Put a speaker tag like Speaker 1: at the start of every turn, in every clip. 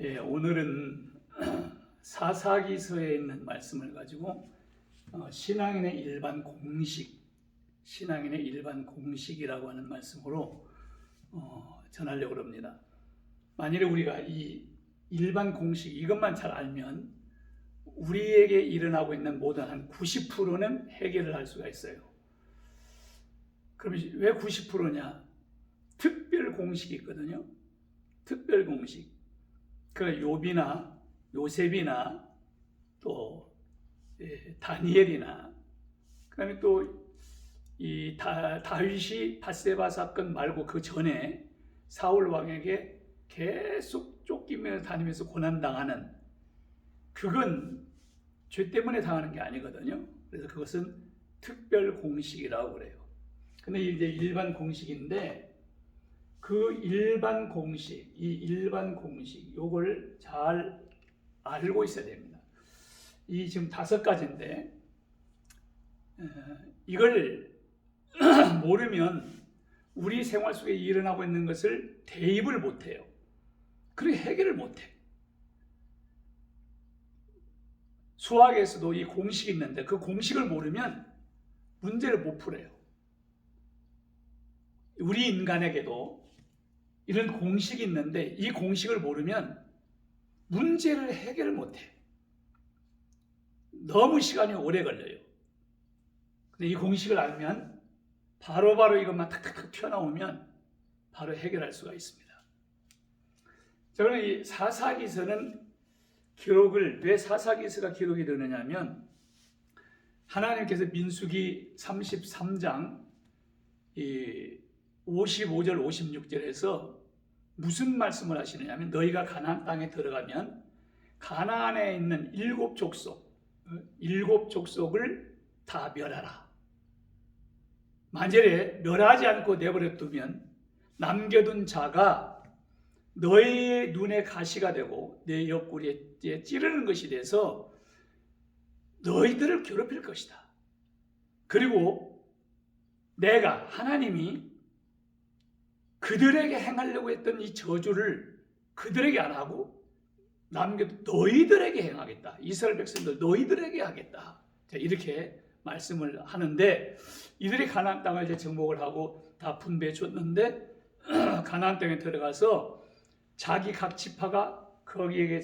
Speaker 1: 오늘은 사사기서에 있는 말씀을 가지고 신앙인의 일반 공식이라고 하는 말씀으로 전하려고 합니다. 만일에 우리가 이 일반 공식 이것만 잘 알면 우리에게 일어나고 있는 모든 한 90%는 해결을 할 수가 있어요. 그럼 왜 90%냐? 특별 공식이 있거든요. 특별 공식. 그 욥이나 요셉이나 또 다니엘이나 그다음에 또 이 다윗이 밧세바 사건 말고 그 전에 사울 왕에게 계속 쫓기며 다니면서 고난 당하는 그건 죄 때문에 당하는 게 아니거든요. 그래서 그것은 특별 공식이라고 그래요. 근데 이제 일반 공식인데 그 일반 공식, 요걸 잘 알고 있어야 됩니다. 이 지금 5가지인데 이걸 모르면 우리 생활 속에 일어나고 있는 것을 대입을 못해요. 그리고 해결을 못해. 수학에서도 이 공식이 있는데 그 공식을 모르면 문제를 못 풀어요. 우리 인간에게도 이런 공식이 있는데 이 공식을 모르면 문제를 해결을 못해. 너무 시간이 오래 걸려요. 근데 이 공식을 알면 바로바로 이것만 탁탁탁 튀어나오면 바로 해결할 수가 있습니다. 자, 그럼 이 사사기서는 기록을 왜 사사기서가 기록이 되느냐면 하나님께서 민수기 33장 55절 56절에서 무슨 말씀을 하시느냐면 너희가 가나안 땅에 들어가면 가나안에 있는 7 족속을 다 멸하라. 만약에 멸하지 않고 내버려 두면 남겨둔 자가 너희의 눈에 가시가 되고 내 옆구리에 찌르는 것이 돼서 너희들을 괴롭힐 것이다. 그리고 내가 하나님이 그들에게 행하려고 했던 이 저주를 그들에게 안 하고 남겨둔 너희들에게 행하겠다. 이스라엘 백성들 너희들에게 하겠다. 자, 이렇게 말씀을 하는데 이들이 가나안 땅을 이제 정복을 하고 다 분배해 줬는데 가나안 땅에 들어가서 자기 각 지파가 거기에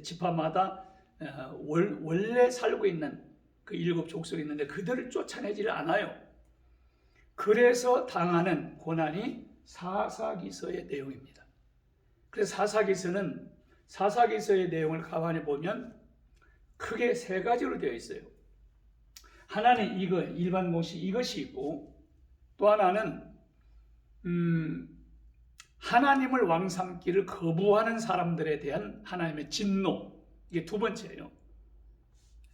Speaker 1: 지파마다 원래 살고 있는 그 7 족속이 있는데 그들을 쫓아내지를 않아요. 그래서 당하는 고난이 사사기서의 내용입니다. 그래서 사사기서의 내용을 가만히 보면 크게 3가지로 되어 있어요. 하나는 이거 일반 공식 이것이 있고 또 하나는 하나님을 왕 삼기를 거부하는 사람들에 대한 하나님의 진노, 이게 2번째예요.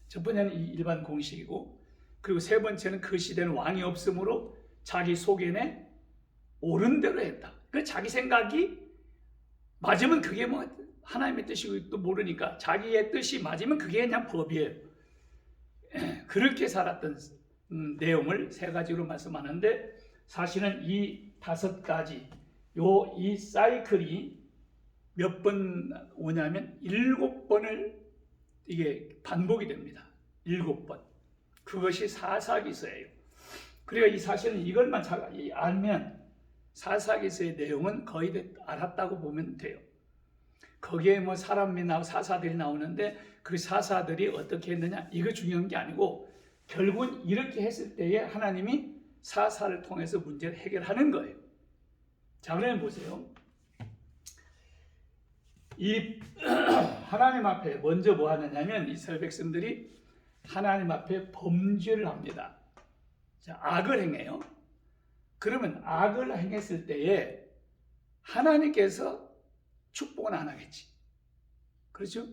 Speaker 1: 첫 번째는 이 일반 공식이고 그리고 3번째는 그 시대는 왕이 없으므로 자기 속에내 옳은 대로 했다. 그 자기 생각이 맞으면 그게 뭐 하나님의 뜻이고 또 모르니까 자기의 뜻이 맞으면 그게 그냥 법이에요. 그렇게 살았던 내용을 3가지로 말씀하는데 사실은 이 5가지 이 사이클이 몇 번 오냐면 7번을 이게 반복이 됩니다. 7번. 그것이 사사기서예요. 그러니까 이 사실은 이걸만 잘 알면 사사기서의 내용은 거의 알았다고 보면 돼요. 거기에 뭐 사람이 사사들이 나오는데 그 사사들이 어떻게 했느냐 이거 중요한 게 아니고 결국은 이렇게 했을 때에 하나님이 사사를 통해서 문제를 해결하는 거예요. 자, 그러면 보세요. 이 하나님 앞에 먼저 뭐 하느냐면 이스라엘 백성들이 하나님 앞에 범죄를 합니다. 자, 악을 행해요. 그러면 악을 행했을 때에 하나님께서 축복은 안 하겠지. 그렇죠?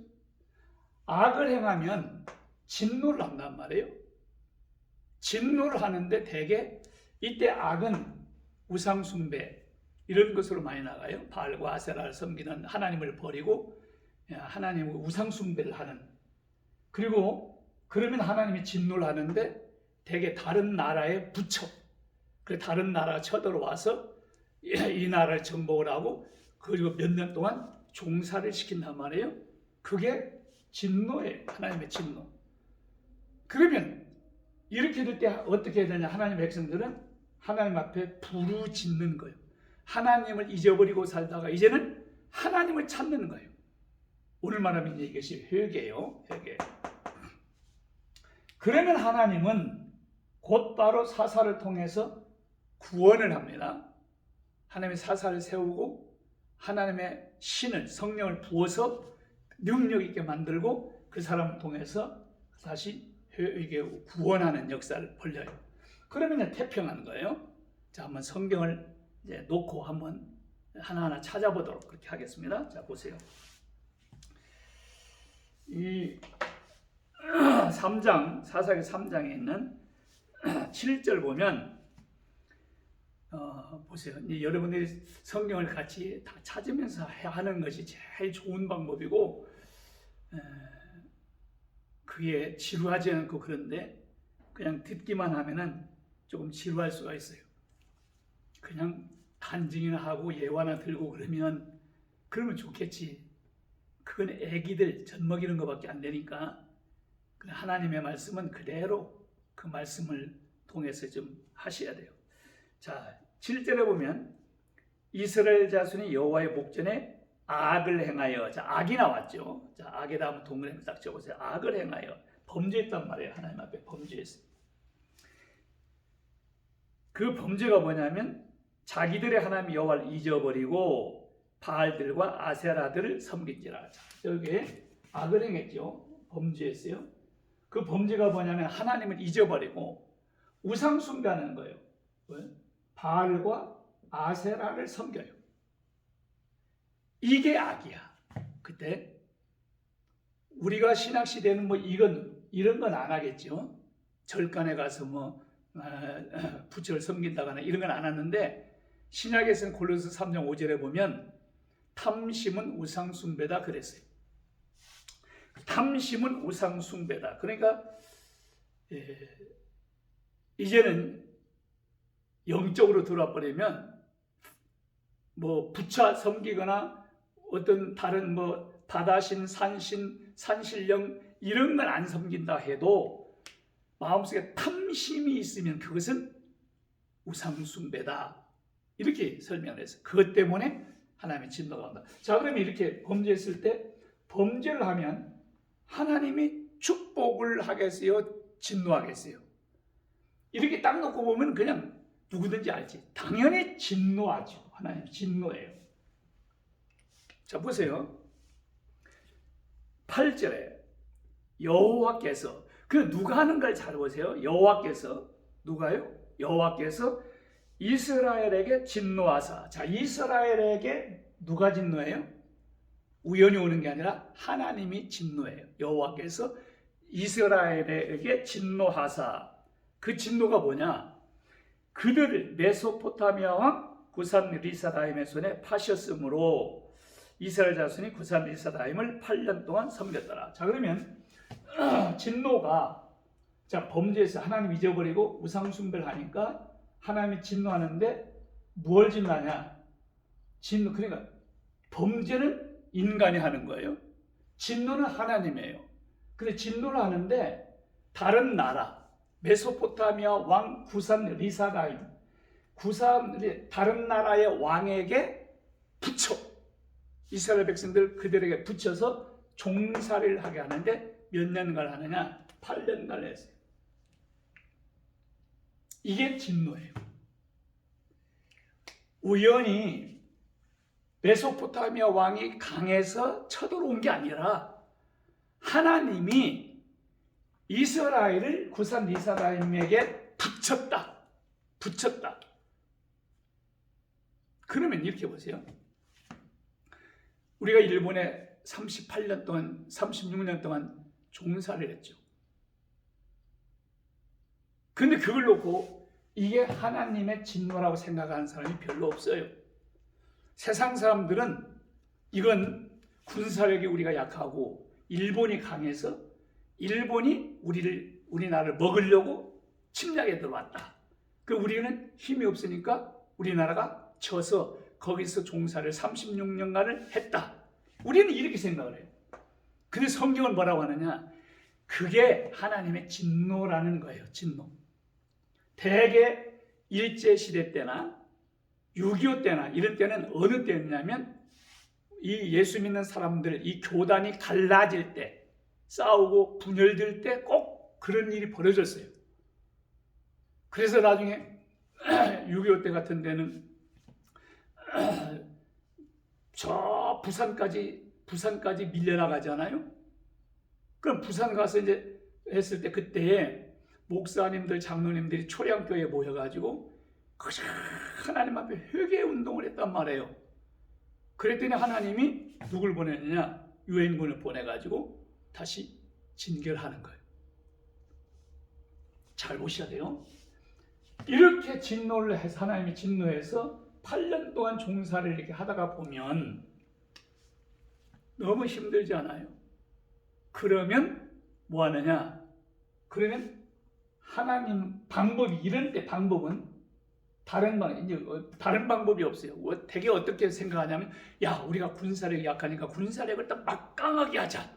Speaker 1: 악을 행하면 진노를 한단 말이에요. 진노를 하는데 대개 이때 악은 우상숭배 이런 것으로 많이 나가요. 바알과 아세라를 섬기는 하나님을 버리고 하나님의 우상숭배를 하는. 그리고 그러면 하나님이 진노를 하는데 대개 다른 나라의 부처, 그 다른 나라가 쳐들어와서 이 나라를 정복을 하고 그리고 몇 년 동안 종사를 시킨단 말이에요. 그게 진노예요. 하나님의 진노. 그러면 이렇게 될 때 어떻게 해야 되냐? 하나님의 백성들은 하나님 앞에 부르짖는 거예요. 하나님을 잊어버리고 살다가 이제는 하나님을 찾는 거예요. 오늘 말하면 이것이 회개예요. 회개. 그러면 하나님은 곧바로 사사를 통해서 구원을 합니다. 하나님의 사사를 세우고 하나님의 신을, 성령을 부어서 능력 있게 만들고 그 사람을 통해서 다시 회개 구원하는 역사를 벌려요. 그러면 태평한 거예요. 자, 한번 성경을 이제 놓고 한번 하나하나 찾아보도록 그렇게 하겠습니다. 자, 보세요. 이 3장, 사사기 3장에 있는 7절 보면 보세요. 여러분들이 성경을 같이 다 찾으면서 하는 것이 제일 좋은 방법이고 그게 지루하지 않고 그런데 그냥 듣기만 하면은 조금 지루할 수가 있어요. 그냥 간증이나 하고 예화나 들고 그러면 좋겠지. 그건 애기들 젖 먹이는 것밖에 안 되니까 하나님의 말씀은 그대로 그 말씀을 통해서 좀 하셔야 돼요. 자, 7절에 보면 이스라엘 자손이 여호와의 목전에 악을 행하여, 자, 악이 나왔죠. 자, 악에다 한번 동그라미 딱 적으세요. 악을 행하여 범죄했단 말이에요. 하나님 앞에 범죄했어요. 그 범죄가 뭐냐면 자기들의 하나님 여호와를 잊어버리고 바알들과 아세라들을 섬긴지라. 자, 여기에 악을 행했죠. 범죄했어요. 그 범죄가 뭐냐면 하나님을 잊어버리고 우상 숭배하는 거예요. 왜? 바알과 아세라를 섬겨요. 이게 악이야. 그때 우리가 신학 시대는 뭐 이런 건 안 하겠죠. 절간에 가서 부처를 섬긴다거나 이런 건 안 하는데 신약에서는 골로새 3장 5절에 보면 탐심은 우상 숭배다 그랬어요. 탐심은 우상 숭배다. 그러니까 이제는 영적으로 들어와 버리면 뭐 부처 섬기거나 어떤 다른 뭐 바다신, 산신, 산신령 이런 걸 안 섬긴다 해도 마음속에 탐심이 있으면 그것은 우상 숭배다. 이렇게 설명을 했어요. 그것 때문에 하나님의 진노가 온다. 자, 그러면 이렇게 범죄했을 때 범죄를 하면 하나님이 축복을 하겠어요? 진노하겠어요? 이렇게 딱 놓고 보면 그냥 누구든지 알지. 당연히 진노하죠. 하나님 진노예요. 자, 보세요. 8절에 여호와께서, 그 누가 하는 걸 잘 보세요. 여호와께서, 누가요? 여호와께서 이스라엘에게 진노하사. 자, 이스라엘에게 누가 진노해요? 우연히 오는 게 아니라 하나님이 진노해요. 여호와께서 이스라엘에게 진노하사. 그 진노가 뭐냐? 그들을 메소포타미아 왕 구산 리사다임의 손에 파셨으므로 이스라엘 자손이 구산 리사다임을 8년 동안 섬겼더라. 자, 그러면 진노가, 자, 범죄에서 하나님 잊어버리고 우상 숭배를 하니까 하나님이 진노하는데 무엇을 진노하냐? 진노, 그러니까 범죄는 인간이 하는 거예요. 진노는 하나님이에요. 근데 진노를 하는데 다른 나라, 메소포타미아 왕 구산 리사다임, 다른 나라의 왕에게 붙여, 이스라엘 백성들 그들에게 붙여서 종살이를 하게 하는데 몇 년간 하느냐? 8년간 했어요. 이게 진노예요. 우연히 메소포타미아 왕이 강에서 쳐들어온 게 아니라 하나님이 이스라엘을 구산 리사다임에게 붙였다. 그러면 이렇게 보세요. 우리가 일본에 38년 동안, 36년 동안 종사를 했죠. 근데 그걸 놓고 이게 하나님의 진노라고 생각하는 사람이 별로 없어요. 세상 사람들은 이건 군사력이 우리가 약하고 일본이 강해서 일본이 우리나라를 먹으려고 침략에 들어왔다. 그 우리는 힘이 없으니까 우리나라가 쳐서 거기서 종사를 36년간을 했다. 우리는 이렇게 생각을 해요. 근데 성경은 뭐라고 하느냐? 그게 하나님의 진노라는 거예요. 진노. 대개 일제시대 때나 6.25 때나 이런 때는 어느 때였냐면 이 예수 믿는 사람들, 이 교단이 갈라질 때, 싸우고 분열될 때 꼭 그런 일이 벌어졌어요. 그래서 나중에 6.25 때 같은 데는 저 부산까지 밀려나가잖아요. 그럼 부산 가서 이제 했을 때 그때에 목사님들, 장로님들이 초량교회에 모여가지고 하나님 앞에 회개 운동을 했단 말이에요. 그랬더니 하나님이 누굴 보내느냐? 유엔군을 보내가지고 다시 진결하는 거예요. 잘 보셔야 돼요. 이렇게 진노를 해서 하나님이 진노해서 8년 동안 종사를 이렇게 하다가 보면 너무 힘들지 않아요? 그러면 뭐 하느냐? 그러면 하나님 방법이 이런 때 방법은 다른 방법이 없어요. 되게 어떻게 생각하냐면 야 우리가 군사력이 약하니까 군사력을 딱 막강하게 하자.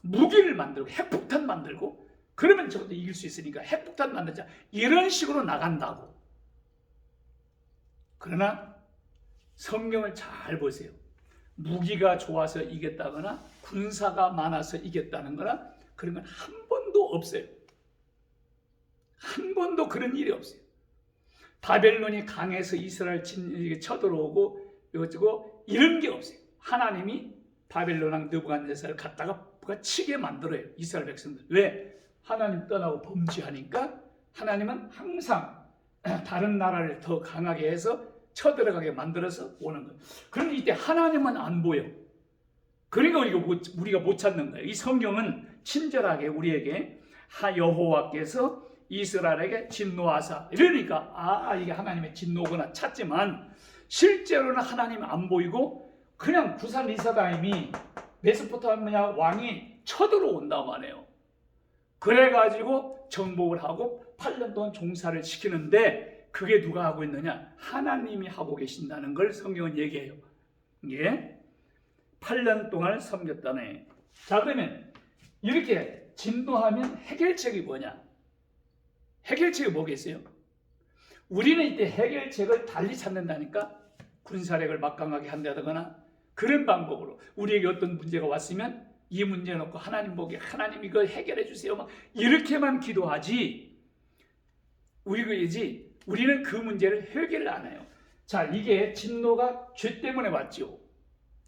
Speaker 1: 무기를 만들고 핵폭탄 만들고 그러면 저것도 이길 수 있으니까 핵폭탄 만들자. 이런 식으로 나간다고. 그러나 성경을 잘 보세요. 무기가 좋아서 이겼다거나 군사가 많아서 이겼다는 거나 그런 건 한 번도 없어요. 한 번도 그런 일이 없어요. 바벨론이 강해서 이스라엘 쳐들어오고 이것저것 이런 게 없어요. 하나님이 바벨론 왕 느부갓네살을 갖다가 치게 만들어요. 이스라엘 백성들. 왜? 하나님 떠나고 범죄하니까 하나님은 항상 다른 나라를 더 강하게 해서 쳐들어가게 만들어서 오는 거예요. 그런데 이때 하나님은 안 보여. 그러니까 우리가 못 찾는 거예요. 이 성경은 친절하게 우리에게 여호와께서 이스라엘에게 진노하사 이러니까 이게 하나님의 진노구나 찾지만 실제로는 하나님 안 보이고 그냥 구산 리사다임이 메소포타미아 왕이 쳐들어온단 말이에요. 그래가지고 정복을 하고 8년 동안 종사를 시키는데 그게 누가 하고 있느냐? 하나님이 하고 계신다는 걸 성경은 얘기해요. 이게 8년 동안 섬겼다네. 자 그러면 이렇게 진노하면 해결책이 뭐냐? 해결책이 뭐겠어요? 우리는 이때 해결책을 달리 찾는다니까. 군사력을 막강하게 한다거나 그런 방법으로 우리에게 어떤 문제가 왔으면 이 문제 놓고 하나님 보기에 하나님 이거 해결해 주세요 막 이렇게만 기도하지 우리는 그 문제를 해결을 안 해요. 자 이게 진노가 죄 때문에 왔죠.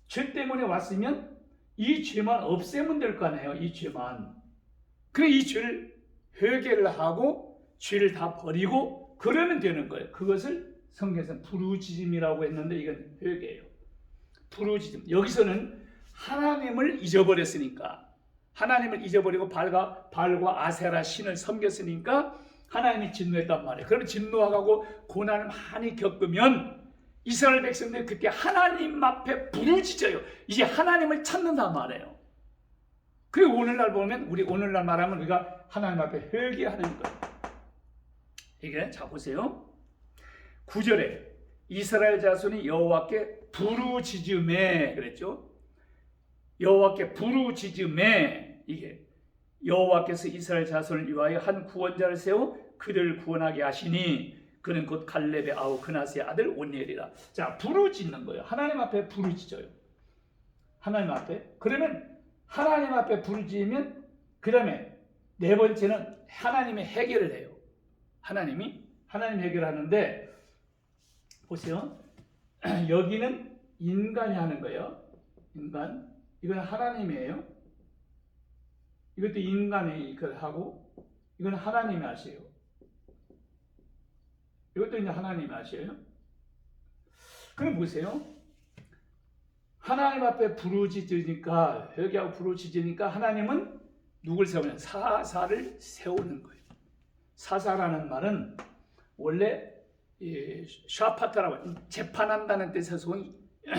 Speaker 1: 죄 때문에 왔으면 이 죄만 없애면 될 거 아니에요. 이 죄만. 그래 이 죄를 회개를 하고 죄를 다 버리고 그러면 되는 거예요. 그것을 성경에서는 부르짖음이라고 했는데 이건 회개예요. 부르짖음. 여기서는 하나님을 잊어버렸으니까 하나님을 잊어버리고 발과 아세라 신을 섬겼으니까 하나님이 진노했단 말이에요. 그러면 진노하고 고난을 많이 겪으면 이스라엘 백성들이 그때 하나님 앞에 부르짖어요. 이제 하나님을 찾는단 말이에요. 그리고 오늘날 보면 오늘날 말하면 우리가 하나님 앞에 회개하는 거예요. 이게 자 보세요. 9절에 이스라엘 자손이 여호와께 부르짖음에 그랬죠. 여호와께 부르짖음에 이게 여호와께서 이스라엘 자손을 위하여 한 구원자를 세워 그들을 구원하게 하시니 그는 곧 갈렙의 아우 그나스의 아들 온니엘이라. 자 부르짖는 거예요. 하나님 앞에 부르짖어요. 하나님 앞에. 그러면 하나님 앞에 부르짖으면 그 다음에 네 번째는 하나님의 해결을 해요. 하나님 해결하는데 보세요. 여기는 인간이 하는 거예요. 인간. 이건 하나님이에요. 이것도 인간이 이걸 하고 이건 하나님이 하세요. 이것도 이제 하나님이 하셔요. 그럼 보세요. 하나님 앞에 부르짖으니까 회개하고 부르짖으니까 하나님은 누굴 세우냐? 사사를 세우는 거예요. 사사라는 말은 원래 샤파트라고 재판한다는 뜻에서 온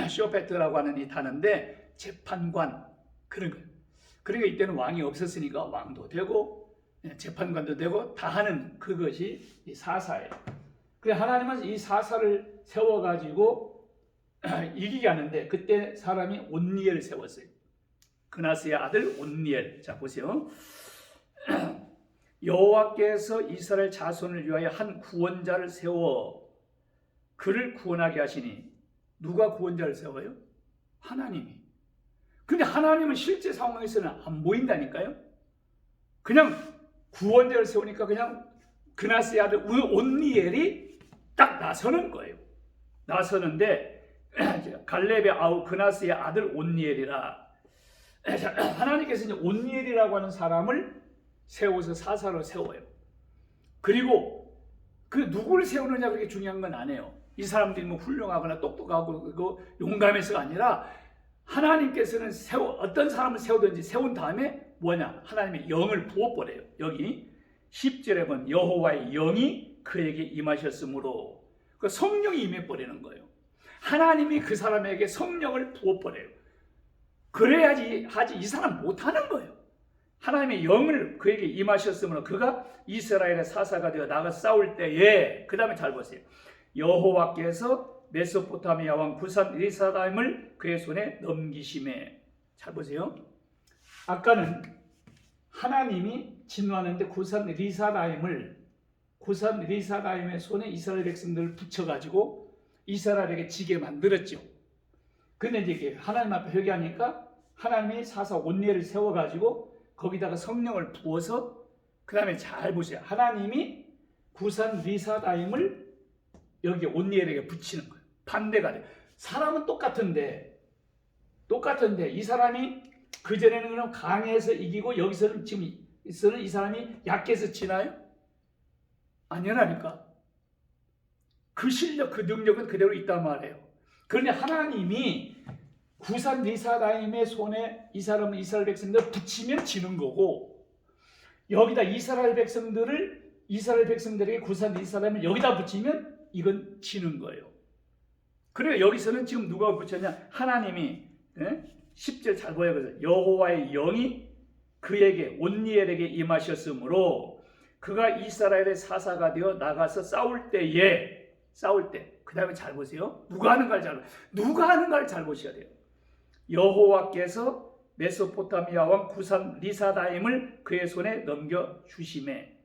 Speaker 1: 쇼페트라고 하는 이 단어인데 재판관 그런 거예요. 그러니까 이때는 왕이 없었으니까 왕도 되고 재판관도 되고 다 하는 그것이 이 사사예요. 그래서 하나님은 이 사사를 세워가지고 이기게 하는데 그때 사람이 온니엘을 세웠어요. 그나스의 아들 온니엘. 자 보세요. 여호와께서 이스라엘 자손을 위하여 한 구원자를 세워 그를 구원하게 하시니. 누가 구원자를 세워요? 하나님이. 근데 하나님은 실제 상황에서는 안 보인다니까요. 그냥 구원자를 세우니까 그냥 그나스의 아들 온니엘이 딱 나서는 거예요. 나서는데 갈렙의 아우 그나스의 아들 온니엘이라. 하나님께서 이제 온니엘이라고 하는 사람을 세워서 사사로 세워요. 그리고 그 누구를 세우느냐 그렇게 중요한 건 아니에요. 이 사람들이 뭐 훌륭하거나 똑똑하고 용감해서가 아니라 하나님께서는 어떤 사람을 세우든지 세운 다음에 뭐냐? 하나님의 영을 부어버려요. 여기 10절에 보면 여호와의 영이 그에게 임하셨으므로 그 성령이 임해버리는 거예요. 하나님이 그 사람에게 성령을 부어버려요. 그래야지 하지 이 사람 못하는 거예요. 하나님의 영을 그에게 임하셨으므로 그가 이스라엘의 사사가 되어 나가 싸울 때에, 그 다음에 잘 보세요. 여호와께서 메소포타미아 왕 구산 리사다임을 그의 손에 넘기심에. 잘 보세요. 아까는 하나님이 진노하는데 구산 리사다임의 손에 이스라엘 백성들을 붙여가지고 이스라엘에게 지게 만들었죠. 근데 이제 하나님 앞에 회개하니까 하나님이 사사 온니엘을 세워가지고 거기다가 성령을 부어서, 그 다음에 잘 보세요. 하나님이 구산 리사다임을 여기 온니엘에게 붙이는 거예요. 반대가 돼요. 사람은 똑같은데 이 사람이 그전에는 그럼 강해서 이기고 여기서는 지금 이 사람이 약해서 지나요? 아니라니까. 그 실력, 그 능력은 그대로 있단 말이에요. 그런데 하나님이 구산 리사다임의 손에 이 사람은 이스라엘 백성들을 붙이면 지는 거고, 여기다 이스라엘 백성들에게 구산 리사다임을 여기다 붙이면 이건 지는 거예요. 그래 여기서는 지금 누가 붙였냐? 하나님이 10절 잘 보여요. 여호와의 영이 그에게 온니엘에게 임하셨으므로 그가 이스라엘의 사사가 되어 나가서 싸울 때, 그 다음에 잘 보세요. 누가 하는가를 잘 보셔야 돼요. 여호와께서 메소포타미아 왕 구산 리사다임을 그의 손에 넘겨 주심에.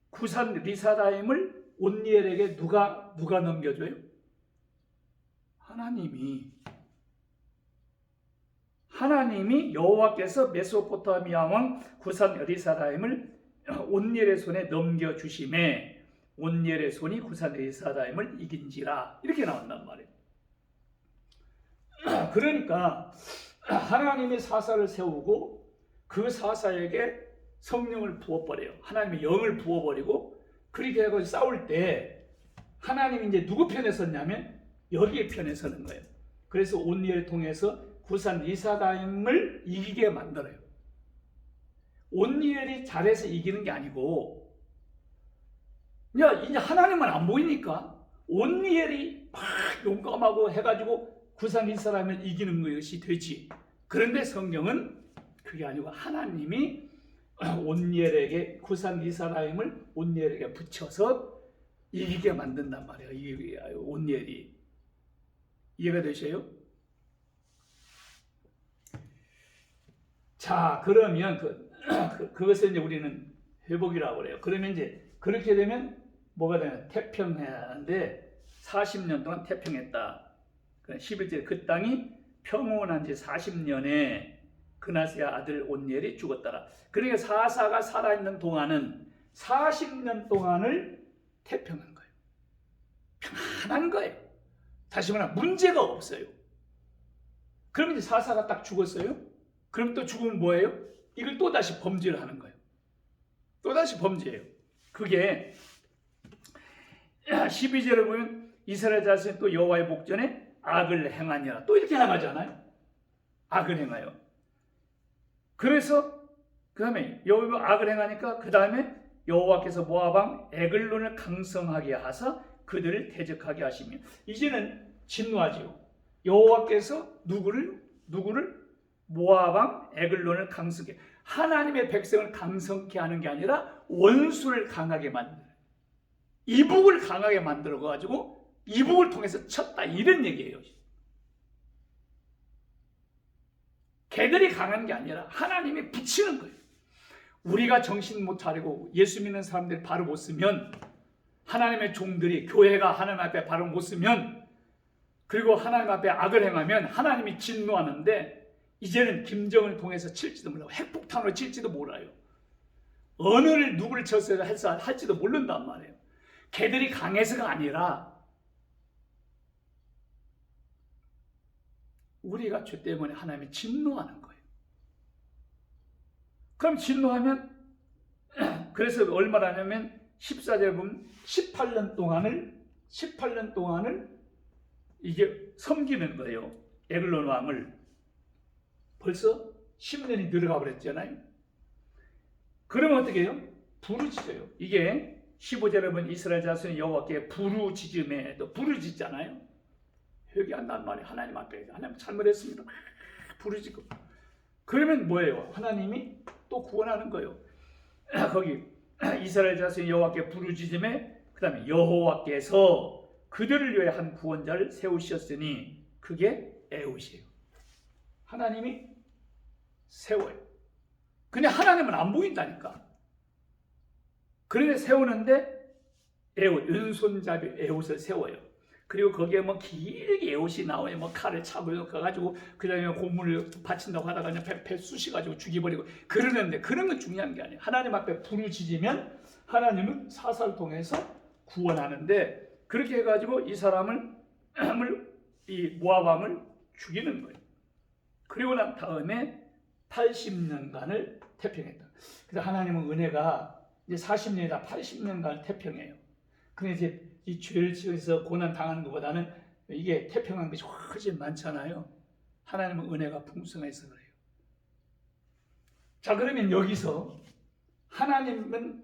Speaker 1: 구산 리사다임을 온니엘에게 누가 넘겨줘요? 하나님이 여호와께서 메소포타미아 왕 구산 리사다임을 온니엘의 손에 넘겨 주심에 온니엘의 손이 구산 리사다임을 이긴지라. 이렇게 나온단 말이에요. 그러니까 하나님의 사사를 세우고 그 사사에게 성령을 부어버려요. 하나님의 영을 부어버리고 그렇게 하고 싸울 때 하나님이 이제 누구 편에 섰냐면 여기에 편에 서는 거예요. 그래서 온니엘을 통해서 구산 리사다임을 이기게 만들어요. 온니엘이 잘해서 이기는 게 아니고, 이제 하나님은 안 보이니까 온니엘이 막 용감하고 해가지고 구산 리사다임을 이기는 것이 되지. 그런데 성경은 그게 아니고 하나님이 온니엘에게 구산 리사다임을 온니엘에게 붙여서 이기게 만든단 말이에요. 이 온니엘이. 이해가 되셔요? 자, 그러면 그것을 이제 우리는 회복이라고 그래요. 그러면 이제 그렇게 되면 뭐가 되냐? 태평해야 하는데 40년 동안 태평했다. 11절 그 땅이 평온한 지 40년에 그나스의 아들 온니엘이 죽었더라. 그러니까 사사가 살아있는 동안은 40년 동안을 태평한 거예요. 편안한 거예요. 다시 말하면 문제가 없어요. 그럼 이제 사사가 딱 죽었어요. 그럼 또 죽으면 뭐예요? 이걸 또다시 범죄를 하는 거예요. 또다시 범죄예요. 그게 12절을 보면 이스라엘 자손이 또 여호와의 목전에 악을 행하니라. 또 이렇게 행하잖아요. 악을 행하여. 그래서 그 다음에 여호와 악을 행하니까 그 다음에 여호와께서 모압 왕 에글론을 강성하게 하사 그들을 대적하게 하시며. 이제는 진노하지요. 여호와께서 누구를 모압 왕 에글론을 강성하게, 하나님의 백성을 강성케 하는 게 아니라 원수를 강하게 만들어요. 이북을 강하게 만들어 가지고 이북을 통해서 쳤다 이런 얘기예요. 걔들이 강한 게 아니라 하나님이 붙이는 거예요. 우리가 정신 못 차리고 예수 믿는 사람들이 바로 못 쓰면, 하나님의 종들이 교회가 하나님 앞에 바로 못 쓰면, 그리고 하나님 앞에 악을 행하면 하나님이 진노하는데, 이제는 김정을 통해서 칠지도 몰라요. 핵폭탄으로 칠지도 몰라요. 어느를 누구를 쳐서 할지도 모른단 말이에요. 걔들이 강해서가 아니라 우리가 죄 때문에 하나님이 진노하는 거예요. 그럼 진노하면, 그래서 얼마나 하냐면 14절에 보면 18년 동안을 이게 섬기는 거예요. 에글론 왕을. 벌써 10년이 늘어가 버렸잖아요. 그러면 어떻게 해요? 부르짖어요. 이게 15절에 보면 이스라엘 자손이 여호와께 부르짖음에, 또 부르짖잖아요. 회개한단 말이에요. 하나님 앞에. 하나님 잘못했습니다. 부르짖고. 그러면 뭐예요? 하나님이 또 구원하는 거예요. 거기 이스라엘 자손이 여호와께 부르짖음에, 그 다음에 여호와께서 그들을 위해 한 구원자를 세우셨으니 그게 에훗이에요. 하나님이 세워요. 근데 하나님은 안 보인다니까. 그런데 세우는데 에훗, 왼손잡이 에훗을 세워요. 그리고 거기에 뭐 길게 에훗이 나와요. 뭐 칼을 차고 가가지고 그 다음에 고문을 바친다고 하다가 그냥 배 쑤셔가지고 죽여버리고 그러는데, 그런 건 중요한 게 아니에요. 하나님 앞에 부르짖으면 하나님은 사사를 통해서 구원하는데, 그렇게 해가지고 이 사람을, 이 모압 왕을 죽이는 거예요. 그리고 난 다음에 80년간을 태평했다. 그래서 하나님은 은혜가 이제 40년이다 80년간 태평해요. 근데 이제 이 죄를 지어서 고난 당하는 것보다는 이게 태평한 것이 훨씬 많잖아요. 하나님은 은혜가 풍성해서 그래요. 자, 그러면 여기서 하나님은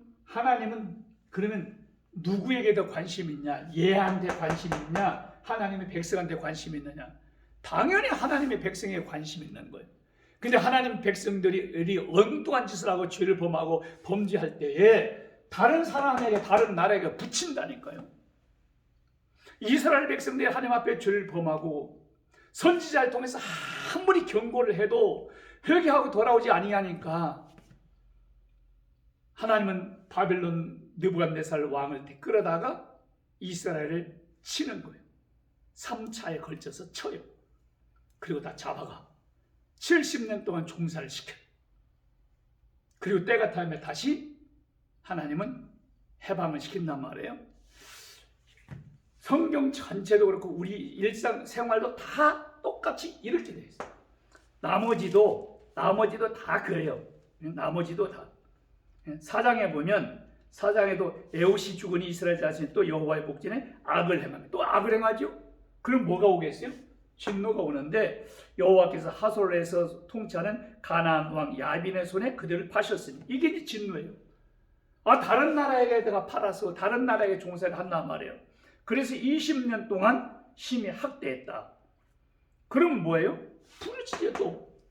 Speaker 1: 그러면 누구에게 더 관심이 있냐? 얘한테 관심이 있냐? 하나님의 백성한테 관심이 있느냐? 당연히 하나님의 백성에 관심이 있는 거예요. 근데 하나님 백성들이 엉뚱한 짓을 하고 죄를 범하고 범죄할 때에 다른 사람에게, 다른 나라에게 붙인다니까요. 이스라엘 백성들이 하나님 앞에 죄를 범하고 선지자를 통해서 아무리 경고를 해도 회개하고 돌아오지 아니하니까 하나님은 바벨론 느부갓네살 왕을 끌어다가 이스라엘을 치는 거예요. 3차에 걸쳐서 쳐요. 그리고 다 잡아가 70년 동안 종살을 시켜요. 그리고 때가 타면 다시 하나님은 해방을 시킨단 말이에요. 성경 전체도 그렇고 우리 일상생활도 다 똑같이 이렇게 되어 있어요. 나머지도 다 그래요. 나머지도 다. 사장에 보면, 사장에도 에훗이 죽으니 이스라엘 자손이 또 여호와의 복전에 악을 행하며, 또 악을 행하죠. 그럼 뭐가 오겠어요? 진노가 오는데, 여호와께서 하솔에서 통치하는 가나안 왕 야빈의 손에 그들을 파셨으니, 이게 이제 진노예요. 다른 나라에게다가 팔아서 다른 나라에게 종살이를 한단 말이에요. 그래서 20년 동안 심히 학대했다. 그럼 뭐예요? 부르짖어. 또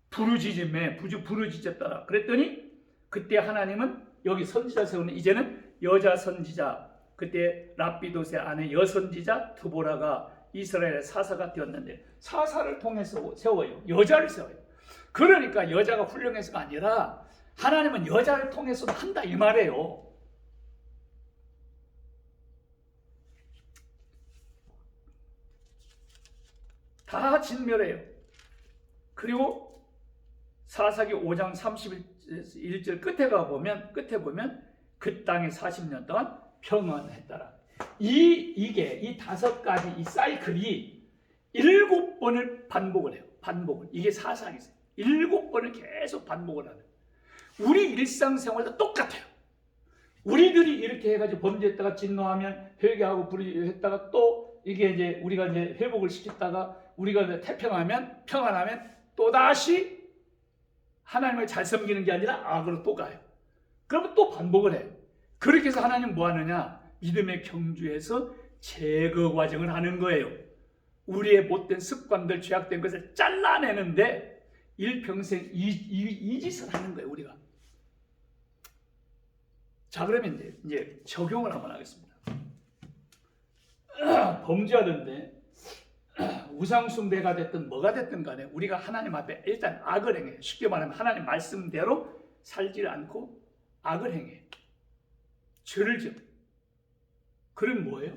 Speaker 1: 부르짖음에 부르짖었더라. 그랬더니 그때 하나님은 여기 선지자 세우는, 이제는 여자 선지자, 그때 랍비도스의 아내 여선지자 드보라가 이스라엘의 사사가 되었는데, 사사를 통해서 세워요. 여자를 세워요. 그러니까 여자가 훌륭해서가 아니라 하나님은 여자를 통해서도 한다 이 말이에요. 다 진멸해요. 그리고 사사기 5장 31절 끝에 보면 그 땅에 40년 동안 평안했더라. 이 5가지 이 사이클이 7번을 반복을 해요. 이게 사사기세요. 7번을 계속 반복을 하는. 우리 일상생활도 똑같아요. 우리들이 이렇게 해가지고 범죄했다가 진노하면 회개하고 불의했다가 또 이게 이제 우리가 이제 회복을 시켰다가 우리가 이제 평안하면 또 다시 하나님을 잘 섬기는 게 아니라 악으로 또 가요. 그러면 또 반복을 해요. 그렇게 해서 하나님 뭐 하느냐? 믿음의 경주에서 제거 과정을 하는 거예요. 우리의 못된 습관들, 죄악된 것을 잘라내는데 일평생 이 짓을 하는 거예요, 우리가. 자, 그러면 이제 적용을 한번 하겠습니다. 범죄하던데 우상숭배가 됐든 뭐가 됐든 간에 우리가 하나님 앞에 일단 악을 행해. 쉽게 말하면 하나님 말씀대로 살지 않고 악을 행해. 죄를 지어. 그럼 뭐예요?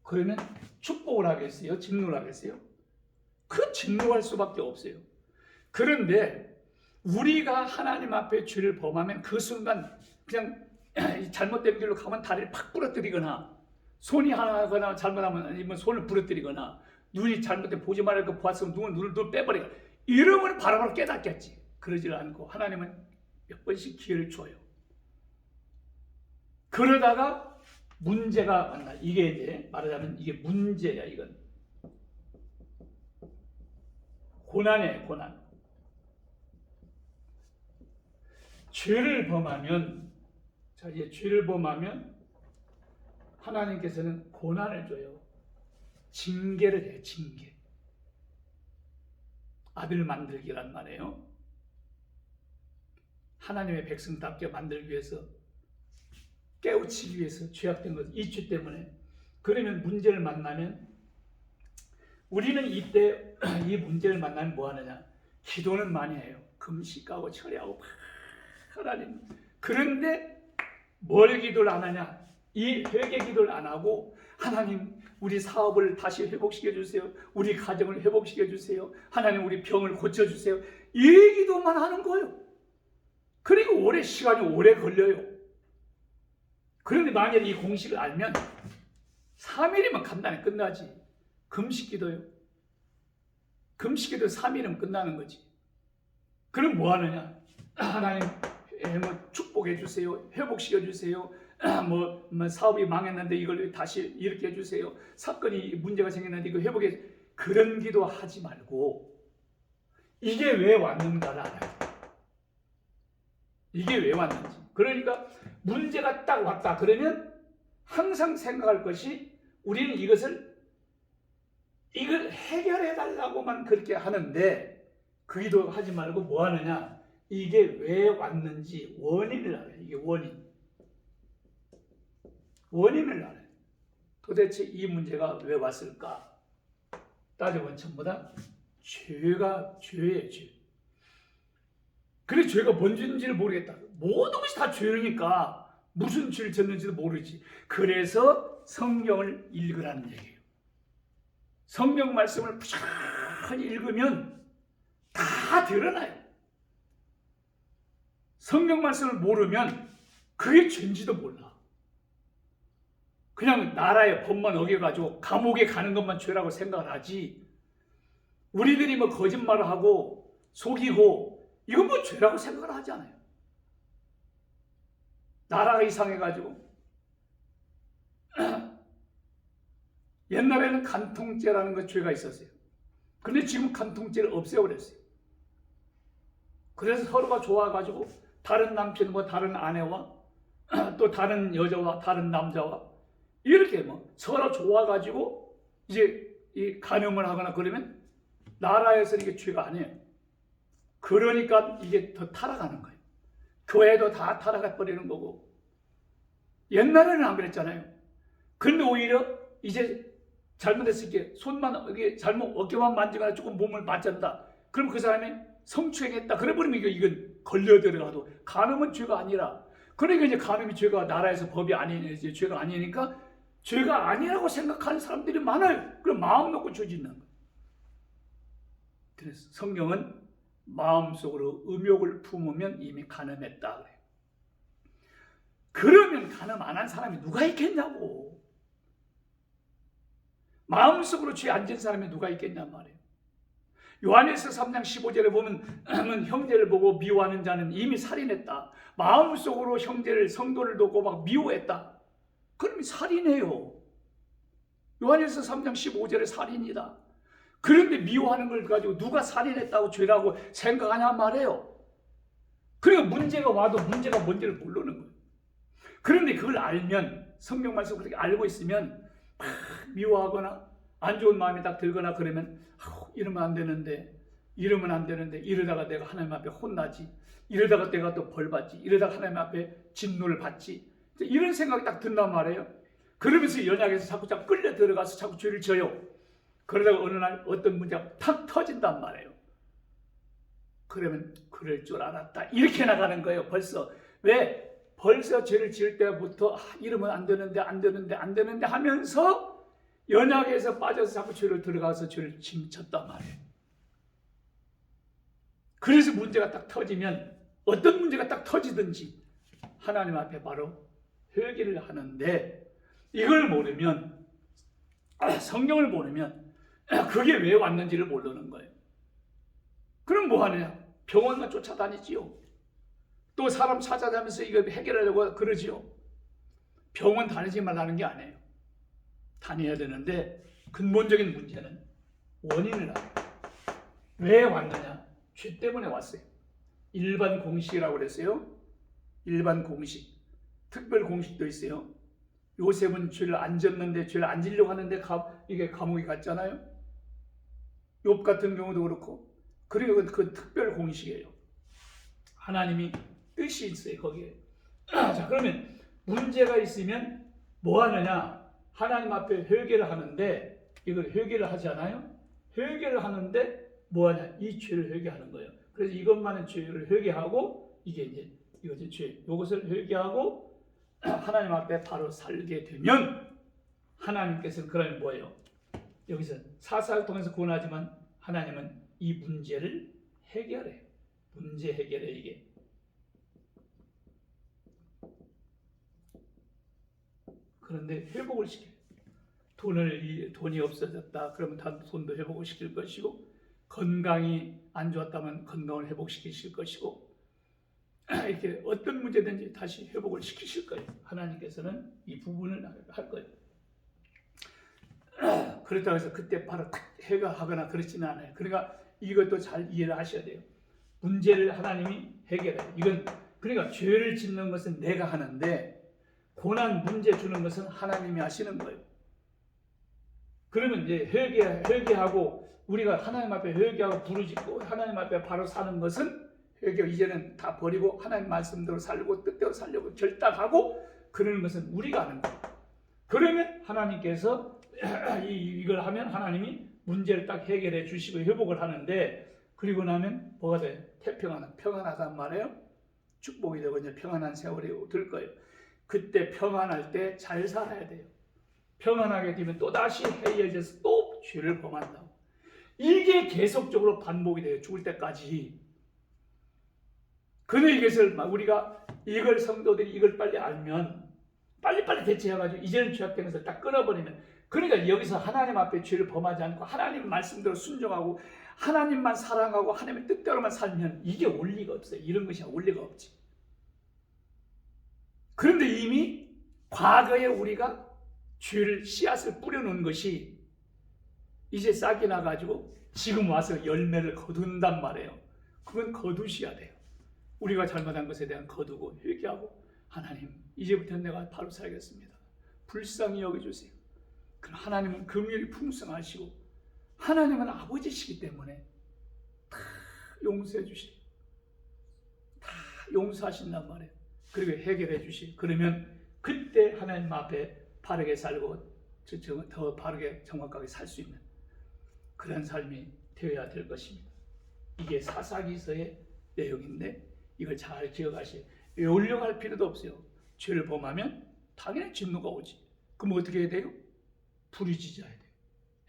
Speaker 1: 그러면 축복을 하겠어요? 진노를 하겠어요? 그 진노할 수밖에 없어요. 그런데 우리가 하나님 앞에 죄를 범하면 그 순간 그냥 잘못된 길로 가면 다리를 팍 부러뜨리거나 손이 하나거나 잘못하면 아니면 손을 부러뜨리거나 눈이 잘못된 보지 말을 거 보았으면 눈을 빼버리거나 이러면 바로바로 깨닫겠지. 그러지 않고 하나님은 몇 번씩 기회를 줘요. 그러다가 문제가 만나. 이게 이제 말하자면 이게 문제야. 이건 고난이에요. 고난. 죄를 범하면 이제 죄를 범하면 하나님께서는 고난을 줘요. 징계를 해요. 징계. 아들 만들기란 말이에요. 하나님의 백성답게 만들기 위해서, 깨우치기 위해서 죄악된 것, 이 죄 때문에. 그러면 문제를 만나면 우리는 이때 이 문제를 만나면 뭐 하느냐? 기도는 많이 해요. 금식하고 철야하고 하나님. 그런데 뭘 기도를 안 하냐? 이 회개 기도를 안 하고 하나님 우리 사업을 다시 회복시켜 주세요. 우리 가정을 회복시켜 주세요. 하나님 우리 병을 고쳐 주세요. 이 기도만 하는 거예요. 그리고 시간이 오래 걸려요. 그런데 만약에 이 공식을 알면 3일이면 간단히 끝나지. 금식기도요. 금식기도 3일이면 끝나는 거지. 그럼 뭐 하느냐? 하나님 축복해 주세요. 회복시켜 주세요. 사업이 망했는데 이걸 다시 일으켜 주세요. 사건이 문제가 생겼는데 이거 회복해. 그런 기도 하지 말고 이게 왜 왔는가를 알아요. 이게 왜 왔는지. 그러니까 문제가 딱 왔다 그러면 항상 생각할 것이 우리는 이걸 해결해 달라고만 그렇게 하는데 그 기도 하지 말고 뭐 하느냐? 이게 왜 왔는지 원인을 알아요. 이게 원인을 알아요. 도대체 이 문제가 왜 왔을까? 따져보면 전부 다 죄예요. 죄. 그래 죄가 뭔지를 모르겠다. 모든 것이 다 죄니까 무슨 죄를 졌는지도 모르지. 그래서 성경을 읽으라는 얘기예요. 성경 말씀을 부지런히 읽으면 다 드러나요. 성경 말씀을 모르면 그게 죄인지도 몰라. 그냥 나라의 법만 어겨가지고 감옥에 가는 것만 죄라고 생각을 하지. 우리들이 거짓말을 하고 속이고 이건 죄라고 생각을 하지 않아요. 나라가 이상해가지고 옛날에는 간통죄라는 것 죄가 있었어요. 근데 지금 간통죄를 없애버렸어요. 그래서 서로가 좋아가지고 다른 남편, 다른 아내와 또 다른 여자와 다른 남자와 이렇게 서로 좋아가지고 이제 이 간음을 하거나 그러면 나라에서는 이게 죄가 아니에요. 그러니까 이게 더 타락하는 거예요. 교회도 다 타락해 버리는 거고. 옛날에는 안 그랬잖아요. 근데 오히려 이제 잘못했을 때 손만 이게 잘못 어깨만 만지거나 조금 몸을 맞잡는다. 그럼 그 사람이 성추행했다. 그래 버리면 이건 걸려 들어가도 간음은 죄가 아니라. 그러니까 이제 간음이 죄가 나라에서 법이 아니니 이제 죄가 아니니까 죄가 아니라고 생각하는 사람들이 많아요. 그럼 마음 놓고 죄 짓는 거예요. 그래서 성경은 마음속으로 음욕을 품으면 이미 간음했다 그래요. 그러면 간음 안 한 사람이 누가 있겠냐고. 마음속으로 죄 안 진 사람이 누가 있겠냔 말이에요. 요한일서 3장 15절에 보면 형제를 보고 미워하는 자는 이미 살인했다. 마음속으로 형제를 성도를 두고 막 미워했다. 그러면 살인해요. 요한일서 3장 15절에 살인이다. 그런데 미워하는 걸 가지고 누가 살인했다고 죄라고 생각하냐 말이에요. 그러니까 문제가 와도 문제가 뭔지를 모르는 거예요. 그런데 그걸 알면 성경 말씀을 그렇게 알고 있으면 막 미워하거나 안 좋은 마음이 딱 들거나 그러면 이러면 안 되는데 이러다가 내가 하나님 앞에 혼나지, 이러다가 내가 또 벌 받지, 이러다가 하나님 앞에 진노를 받지, 이런 생각이 딱 든단 말이에요. 그러면서 연약해서 자꾸 끌려 들어가서 자꾸 죄를 져요. 그러다가 어느 날 어떤 문제가 탁 터진단 말이에요. 그러면 그럴 줄 알았다. 이렇게 나가는 거예요. 벌써. 왜? 벌써 죄를 지을 때부터 이러면 안 되는데 하면서 연약에서 빠져서 자꾸 죄를 들어가서 죄를 징쳤단 말이에요. 그래서 문제가 딱 터지면 어떤 문제가 딱 터지든지 하나님 앞에 바로 회개를 하는데 이걸 모르면 성경을 모르면 그게 왜 왔는지를 모르는 거예요. 그럼 뭐 하느냐? 병원만 쫓아다니지요. 또 사람 찾아다니면서 이거 해결하려고 그러지요. 병원 다니지 말라는 게 아니에요. 다녀야 되는데 근본적인 문제는 원인을 알아요. 왜 왔느냐? 죄 때문에 왔어요. 일반 공식이라고 그랬어요. 일반 공식. 특별 공식도 있어요. 요셉은 죄를 안 졌는데 죄를 안 지려고 하는데 이게 감옥에 갔잖아요. 욥 같은 경우도 그렇고. 그리고 그 특별 공식이에요. 하나님이 뜻이 있어요, 거기에. 자, 그러면 문제가 있으면 뭐 하느냐? 하나님 앞에 회개를 하는데 이걸 회개를 하잖아요. 회개를 하는데 뭐 하냐? 이 죄를 회개하는 거예요. 그래서 이것만은 죄를 회개하고 이게 이제 이것이 죄. 이것을 회개하고 하나님 앞에 바로 살게 되면 하나님께서는 그러면 뭐예요? 여기서 사사를 통해서 구원하지만 하나님은 이 문제를 해결해요. 문제 해결해 이게. 그런데 회복을 시켜요. 돈이 없어졌다. 그러면 돈도 회복을 시킬 것이고 건강이 안 좋았다면 건강을 회복시키실 것이고 이렇게 어떤 문제든지 다시 회복을 시키실 거예요. 하나님께서는 이 부분을 할 거예요. 그렇다고 해서 그때 바로 해결하거나 그렇지는 않아요. 그러니까 이것도 잘 이해를 하셔야 돼요. 문제를 하나님이 해결해요. 이건 그러니까 죄를 짓는 것은 내가 하는데 고난 문제 주는 것은 하나님이 하시는 거예요. 그러면 이제 회개하고 우리가 하나님 앞에 회개하고 부르짖고 하나님 앞에 바로 사는 것은 회개 이제는 다 버리고 하나님 말씀대로 살고 뜻대로 살려고 결단하고 그러는 것은 우리가 하는 거예요. 그러면 하나님께서 이걸 하면 하나님이 문제를 딱 해결해 주시고 회복을 하는데 그리고 나면 뭐가 돼? 평안하단 말이에요. 축복이 되고 이제 평안한 세월이 될 거예요. 그때 평안할 때 잘 살아야 돼요. 평안하게 되면 또다시 해이해져서 또 죄를 범한다고. 이게 계속적으로 반복이 돼요. 죽을 때까지. 그런데 이것을 우리가 이걸 성도들이 이걸 빨리 알면 빨리빨리 대처해가지고 이제는 죄악된 것을 딱 끊어버리면 그러니까 여기서 하나님 앞에 죄를 범하지 않고 하나님 말씀대로 순종하고 하나님만 사랑하고 하나님의 뜻대로만 살면 이게 원리가 없어요. 이런 것이 원리가 없지. 그런데 이미 과거에 우리가 죄를 씨앗을 뿌려놓은 것이 이제 싹이 나가지고 지금 와서 열매를 거둔단 말이에요. 그건 거두셔야 돼요. 우리가 잘못한 것에 대한 거두고 회개하고 하나님 이제부터 내가 바로 살겠습니다. 불쌍히 여겨주세요. 그럼 하나님은 긍휼이 풍성하시고 하나님은 아버지시기 때문에 다 용서해 주시고 다 용서하신단 말이에요. 그리고 해결해 주시고 그러면 그때 하나님 앞에 바르게 살고 더 바르게 정확하게 살 수 있는 그런 삶이 되어야 될 것입니다. 이게 사사기서의 내용인데 이걸 잘 기억하시고 외우려고 할 필요도 없어요. 죄를 범하면 당연히 진노가 오지. 그럼 어떻게 해야 돼요? 부르짖어야 돼요.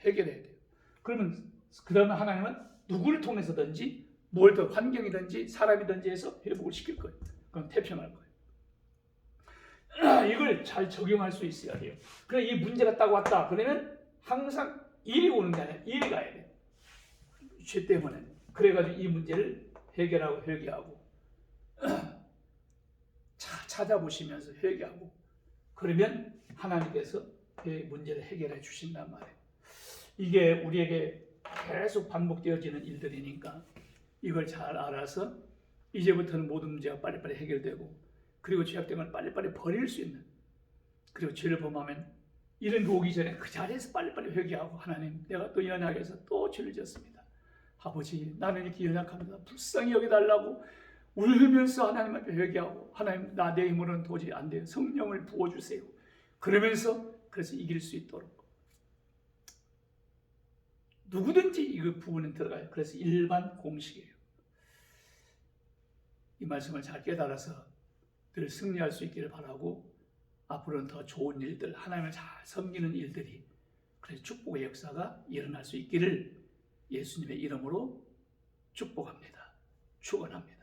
Speaker 1: 해결해야 돼요. 그러면 그 다음에 하나님은 누구를 통해서든지 뭘 더 환경이든지 사람이든지 해서 회복을 시킬 거예요. 그럼 태평할 거예요. 이걸 잘 적용할 수 있어야 돼요. 그래 이 문제가 딱 왔다. 그러면 항상 일이 오는 게 아니라 일이 가야 돼요. 죄 때문에. 그래가지고 이 문제를 해결하고 회개하고 찾아보시면서 회개하고 그러면 하나님께서 문제를 해결해 주신단 말이에요. 이게 우리에게 계속 반복되어지는 일들이니까 이걸 잘 알아서 이제부터는 모든 문제가 빨리빨리 해결되고 그리고 죄악된 걸 빨리빨리 버릴 수 있는 그리고 죄를 범하면 이런 게 오기 전에 그 자리에서 빨리빨리 회개하고 하나님 내가 또 연약해서 또 죄를 지었습니다. 아버지 나는 이렇게 연약합니다. 불쌍히 여겨달라고 울면서 하나님 앞에 회개하고 하나님 나 내 힘으로는 도저히 안 돼요. 성령을 부어주세요. 그러면서 그래서 이길 수 있도록. 누구든지 이 부분은 들어가요. 그래서 일반 공식이에요. 이 말씀을 잘 깨달아서 늘 승리할 수 있기를 바라고, 앞으로는 더 좋은 일들, 하나님을 잘 섬기는 일들이, 그래서 축복의 역사가 일어날 수 있기를 예수님의 이름으로 축복합니다. 축원합니다.